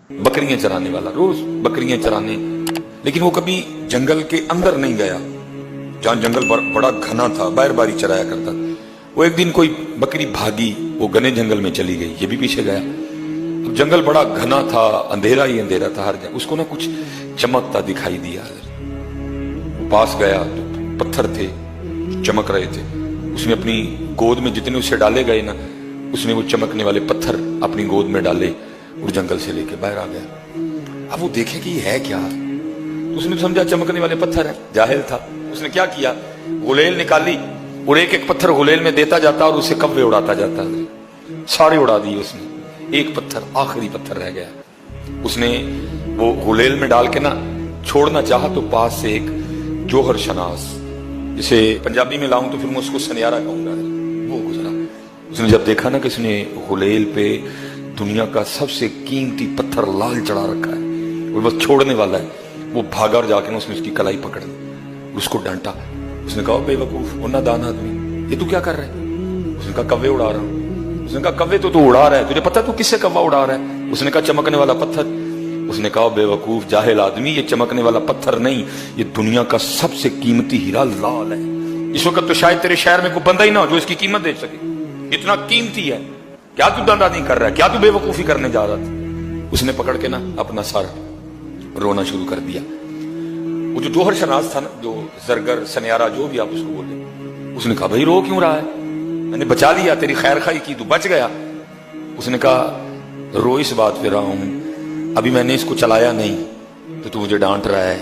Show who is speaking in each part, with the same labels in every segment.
Speaker 1: बकरियां चराने वाला, रोज बकरियां चराने, लेकिन वो कभी जंगल के अंदर नहीं गया जहां जंगल बड़ा घना था, बार बारी चराया करता था। वो एक दिन कोई बकरी भागी, वो घने जंगल में चली गई, ये भी पीछे गया। अब जंगल बड़ा घना था, अंधेरा ही अंधेरा था हर जगह। उसको ना कुछ चमकता दिखाई दिया, पास गया तो पत्थर थे, चमक रहे थे। उसने अपनी गोद में जितने उसे डाले गए ना, उसने वो चमकने वाले पत्थर अपनी गोद में डाले और जंगल से लेके बाहर आ गया। अब वो देखे कि ये है क्या, तो उसने समझा चमकने वाले पत्थर है, जाहिल था। उसने क्या किया, गुलेल निकाली और एक एक पत्थर गुलेल में देता जाता और उसे कव्वे उड़ाता जाता। सारे उड़ा दिए उसने, एक पत्थर आखिरी पत्थर रह गया। उसने वो गुलेल में डाल के ना छोड़ना चाहा तो पास से एक जोहर शनास, जिसे पंजाबी में लाऊं तो फिर मैं उसको सनियारा कहूंगा, वो गुजरा। उसने जब देखा ना कि उसने गुलेल पे दुनिया का सबसे कीमती पत्थर लाल चढ़ा रखा है और बस छोड़ने वाला है, वो भागा और जाके उसने उसकी कलाई पकड़ ली, उसको डांटा। उसने कहा बेवकूफ और नादान आदमी, ये तू क्या कर रहा है? उसने कहा कव्वे उड़ा रहा हूं। उसने कहा कव्वे तो तू उड़ा रहा है, तुझे पता तू किससे कव्वा उड़ा रहा है? उसने कहा चमकने वाला पत्थर। उसने कहा बेवकूफ जाहिल आदमी, ये चमकने वाला पत्थर नहीं, ये दुनिया का सबसे कीमती हीरा लाल है। इस वक्त तो शायद तेरे शहर में कोई बंदा ही ना हो जो इसकी कीमत दे सके, इतना कीमती है। क्या तू धंधा नहीं कर रहा है? क्या तू बेवकूफी करने जा रहा था? उसने पकड़ के ना अपना सर रोना शुरू कर दिया। वो जो जोहर शनास था ना, जो जरगर सनियारा जो भी आप उसको बोले, उसने कहा भाई रो क्यों रहा है? मैंने बचा लिया, तेरी खैर खाई की, तू बच गया। उसने कहा रो इस बात पे रहा हूं, अभी मैंने इसको चलाया नहीं तो तू मुझे डांट रहा है।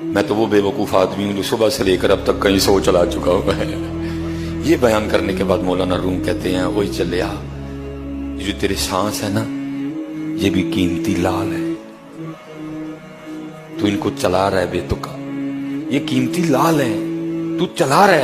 Speaker 1: मैं तो वो बेवकूफ आदमी हूं जो सुबह से लेकर अब तक कहीं 100 चला चुका हुआ है। ये बयान करने के बाद मौलाना रूम कहते हैं वही चलिया, जो तेरे सांस है ना, ये भी कीमती लाल है, तू इनको चला रहा है बेतुका, ये कीमती लाल है, तू चला रहा है।